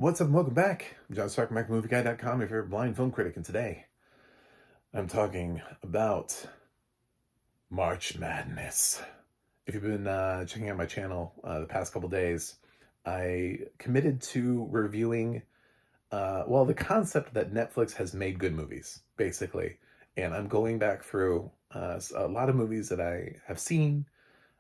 What's up and welcome back. I'm John Stark, MacMovieGuy.com, your favorite blind film critic, and today I'm talking about March Madness. If you've been checking out my channel the past couple days, I committed to reviewing, the concept that Netflix has made good movies, basically. And I'm going back through a lot of movies that I have seen,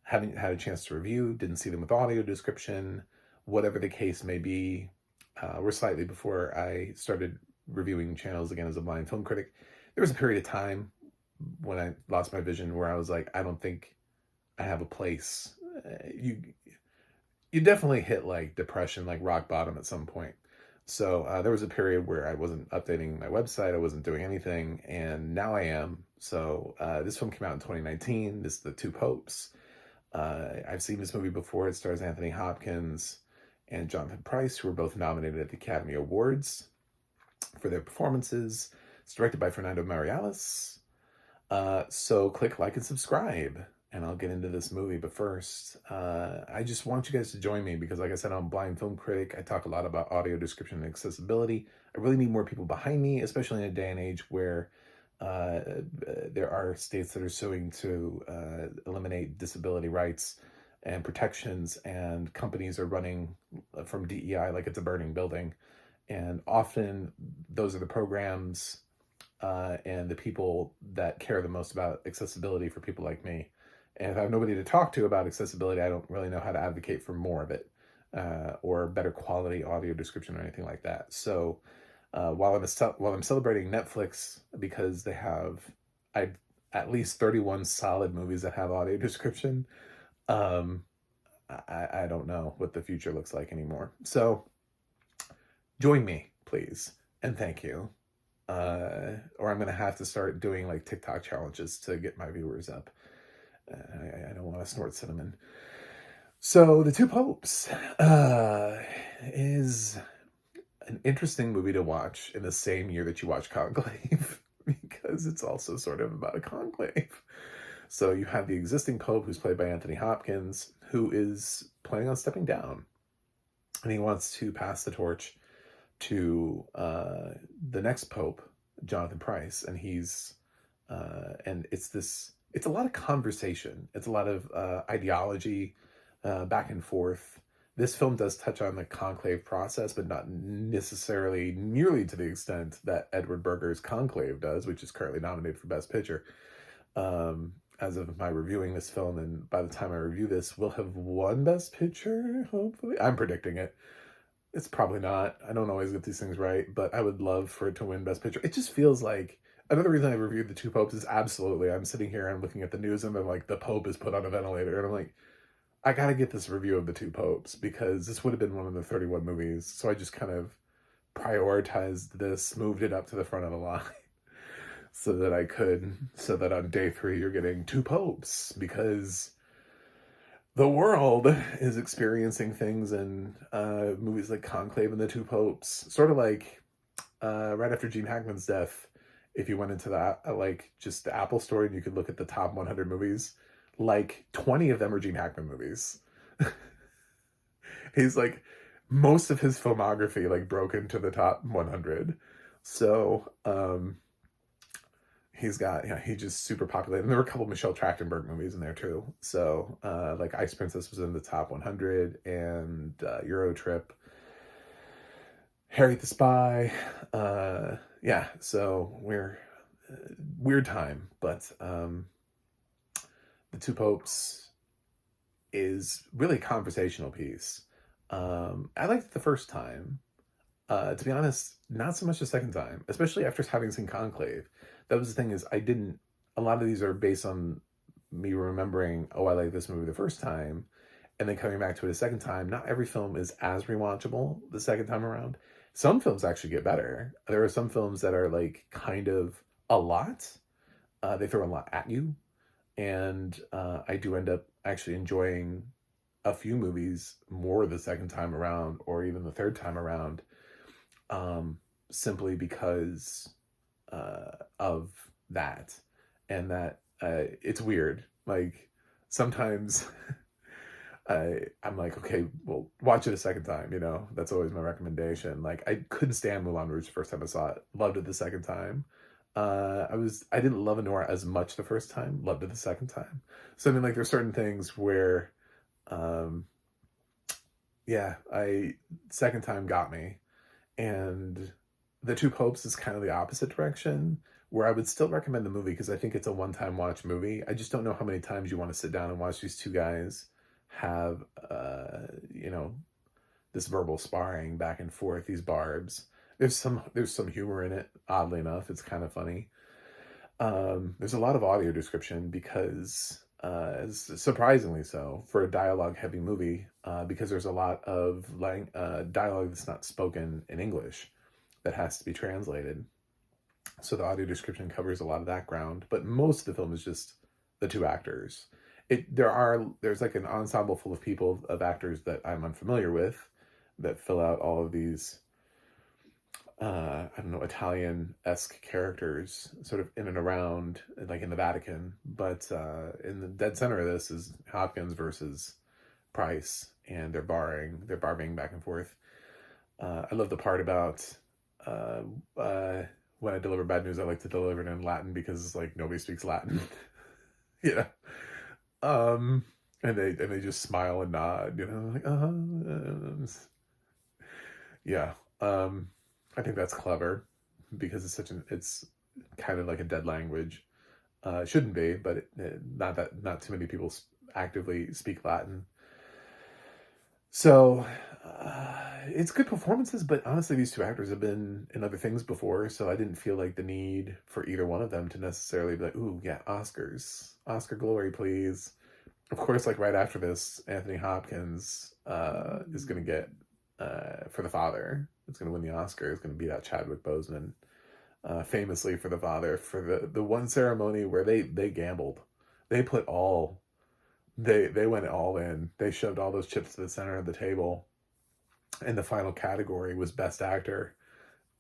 haven't had a chance to review, didn't see them with audio description, whatever the case may be. We're slightly before I started reviewing channels again as a blind film critic. There was a period of time when I lost my vision where I was like, I don't think I have a place. You definitely hit like depression, like rock bottom at some point. So there was a period where I wasn't updating my website, I wasn't doing anything, and now I am. So this film came out in 2019. This is The Two Popes. I've seen this movie before. It stars Anthony Hopkins and Jonathan Pryce, who were both nominated at the Academy Awards for their performances. It's directed by Fernando Mariales. So click like and subscribe, and I'll get into this movie. But first, I just want you guys to join me because, like I said, I'm a blind film critic. I talk a lot about audio description and accessibility. I really need more people behind me, especially in a day and age where there are states that are suing to eliminate disability rights and protections, and companies are running from DEI like it's a burning building. And often those are the programs and the people that care the most about accessibility for people like me. And if I have nobody to talk to about accessibility, I don't really know how to advocate for more of it or better quality audio description or anything like that. So while I'm celebrating Netflix because they have at least 31 solid movies that have audio description, I don't know what the future looks like anymore. So join me, please, and thank you. Or I'm gonna have to start doing like TikTok challenges to get my viewers up. I don't want to snort cinnamon. So The Two Popes is an interesting movie to watch in the same year that you watch Conclave because it's also sort of about a conclave. So you have the existing Pope, who's played by Anthony Hopkins, who is planning on stepping down. And he wants to pass the torch to the next Pope, Jonathan Pryce. And it's a lot of conversation. It's a lot of ideology back and forth. This film does touch on the conclave process, but not necessarily nearly to the extent that Edward Berger's Conclave does, which is currently nominated for Best Picture. As of my reviewing this film, and by the time I review this, we'll have won Best Picture, hopefully. I'm predicting it. It's probably not. I don't always get these things right, but I would love for it to win Best Picture. It just feels like, another reason I reviewed The Two Popes is absolutely, I'm sitting here, I'm looking at the news, and I'm like, the Pope is put on a ventilator, and I'm like, I gotta get this review of The Two Popes, because this would have been one of the 31 movies, so I just kind of prioritized this, moved it up to the front of the line. So that on day 3 you're getting Two Popes, because the world is experiencing things in movies like Conclave and The Two Popes, sort of like right after Gene Hackman's death, if you went into that, like just the Apple Store and you could look at the top 100 movies, like 20 of them are Gene Hackman movies. He's like, most of his filmography like broke into the top 100. So, he's just super popular. And there were a couple of Michelle Trachtenberg movies in there too. So, like Ice Princess was in the top 100, and Euro Trip, Harriet the Spy. So we're weird time, but The Two Popes is really a conversational piece. I liked it the first time. To be honest, not so much the second time, especially after having seen Conclave. That was the thing, is a lot of these are based on me remembering, oh, I like this movie the first time, and then coming back to it a second time. Not every film is as rewatchable the second time around. Some films actually get better. There are some films that are like kind of a lot. They throw a lot at you. And I do end up actually enjoying a few movies more the second time around, or even the third time around, simply because of that. And that it's weird. Like sometimes I'm like, okay, well, watch it a second time. You know, that's always my recommendation. Like, I couldn't stand Moulin Rouge the first time I saw it. Loved it the second time. I didn't love Anora as much the first time. Loved it the second time. So I mean, like, there's certain things where, um, yeah, I second time got me, and The Two Popes is kind of the opposite direction, where I would still recommend the movie because I think it's a one-time watch movie. I just don't know how many times you want to sit down and watch these two guys have, you know, this verbal sparring back and forth, these barbs. There's some humor in it, oddly enough. It's kind of funny. There's a lot of audio description because, surprisingly so, for a dialogue-heavy movie, because there's a lot of dialogue that's not spoken in English that has to be translated. So the audio description covers a lot of that ground, but most of the film is just the two actors. There's like an ensemble full of people, of actors that I'm unfamiliar with, that fill out all of these I don't know, Italian-esque characters sort of in and around, like in the Vatican. But in the dead center of this is Hopkins versus Pryce, and they're barbing back and forth. I love the part about uh, when I deliver bad news, I like to deliver it in Latin because like nobody speaks Latin. you know. And they just smile and nod, like yeah. I think that's clever because it's kind of like a dead language. It shouldn't be, but not too many people actively speak Latin. So it's good performances, but honestly, these two actors have been in other things before, so I didn't feel like the need for either one of them to necessarily be like, ooh, yeah, Oscar glory, please. Of course, like right after this, Anthony Hopkins is going to get, for The Father, it's going to win the Oscar. It's going to beat out Chadwick Boseman, famously for The Father, for the one ceremony where they gambled. They put all, they went all in. They shoved all those chips to the center of the table. And the final category was Best Actor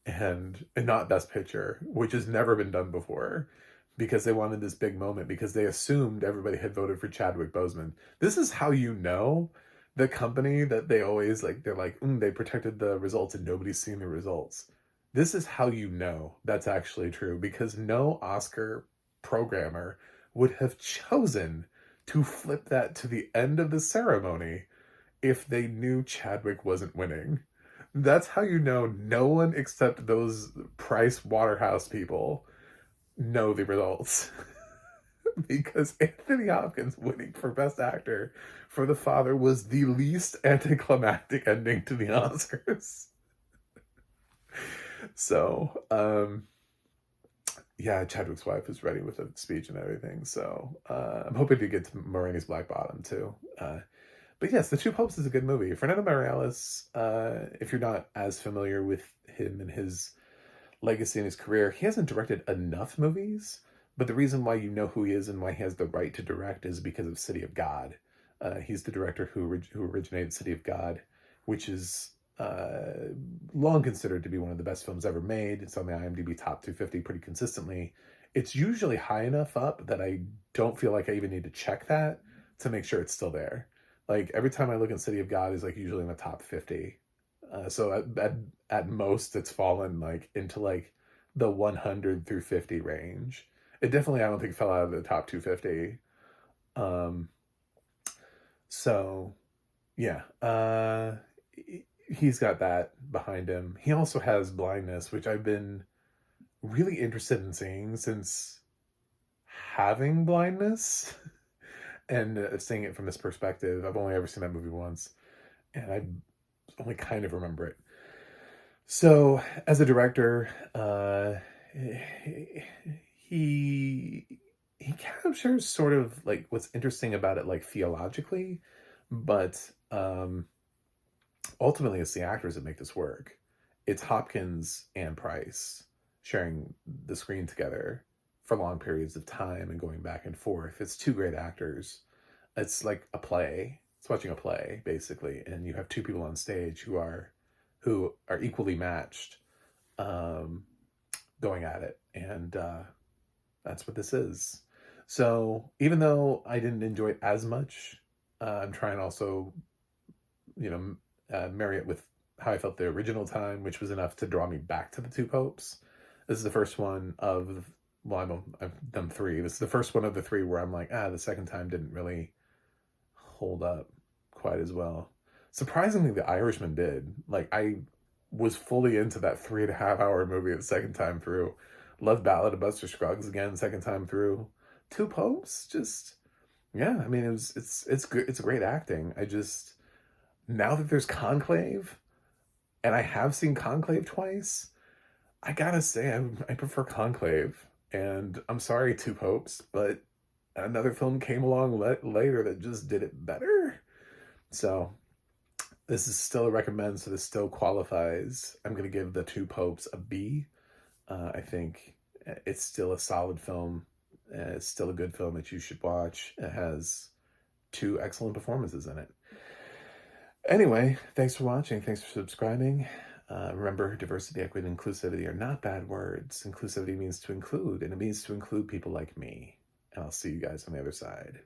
and not Best Picture, which has never been done before, because they wanted this big moment, because they assumed everybody had voted for Chadwick Boseman. This is how you know the company that they always like, they're like, they protected the results and nobody's seen the results. This is how you know that's actually true, because no Oscar programmer would have chosen to flip that to the end of the ceremony if they knew Chadwick wasn't winning. That's how you know no one except those Pryce Waterhouse people know the results. Because Anthony Hopkins winning for Best Actor for The Father was the least anticlimactic ending to the Oscars. So, yeah, Chadwick's wife is ready with a speech and everything. So, I'm hoping to get to Marini's Black Bottom too. But yes, The Two Popes is a good movie. Fernando Meirelles, if you're not as familiar with him and his legacy in his career, he hasn't directed enough movies, but the reason why you know who he is and why he has the right to direct is because of City of God. He's the director who originated City of God, which is long considered to be one of the best films ever made. It's on the IMDb top 250 pretty consistently. It's usually high enough up that I don't feel like I even need to check that to make sure it's still there. Like every time I look at City of God is like usually in the top 50. So at most it's fallen like into like the 100 through 50 range. It definitely, I don't think, fell out of the top 250. So yeah, he's got that behind him. He also has Blindness, which I've been really interested in seeing since having blindness and seeing it from this perspective. I've only ever seen that movie once, and I only kind of remember it. So, as a director, he captures sort of like what's interesting about it, like theologically, but ultimately it's the actors that make this work. It's Hopkins and Pryce sharing the screen together for long periods of time and going back and forth. It's two great actors. It's like a play. It's watching a play, basically, and you have two people on stage who are equally matched, going at it, and that's what this is. So even though I didn't enjoy it as much I'm trying also, you know, marry it with how I felt the original time, which was enough to draw me back to the two popes. This is the first one of, well, I've done three. This is the first one of the three where I'm like, the second time didn't really hold up quite as well. Surprisingly, The Irishman did. Like, I was fully into that 3.5 hour movie the second time through. Loved Ballad of Buster Scruggs again, second time through. Two popes, just yeah. I mean, it's good. It's great acting. I just, now that there's Conclave, and I have seen Conclave twice, I gotta say I prefer Conclave. And I'm sorry, Two Popes, but another film came along later that just did it better. So this is still a recommend, so this still qualifies. I'm gonna give The Two Popes a B. I think it's still a solid film. It's still a good film that you should watch. It has two excellent performances in it. Anyway, thanks for watching. Thanks for subscribing. Remember, diversity, equity, and inclusivity are not bad words. Inclusivity means to include, and it means to include people like me. And I'll see you guys on the other side.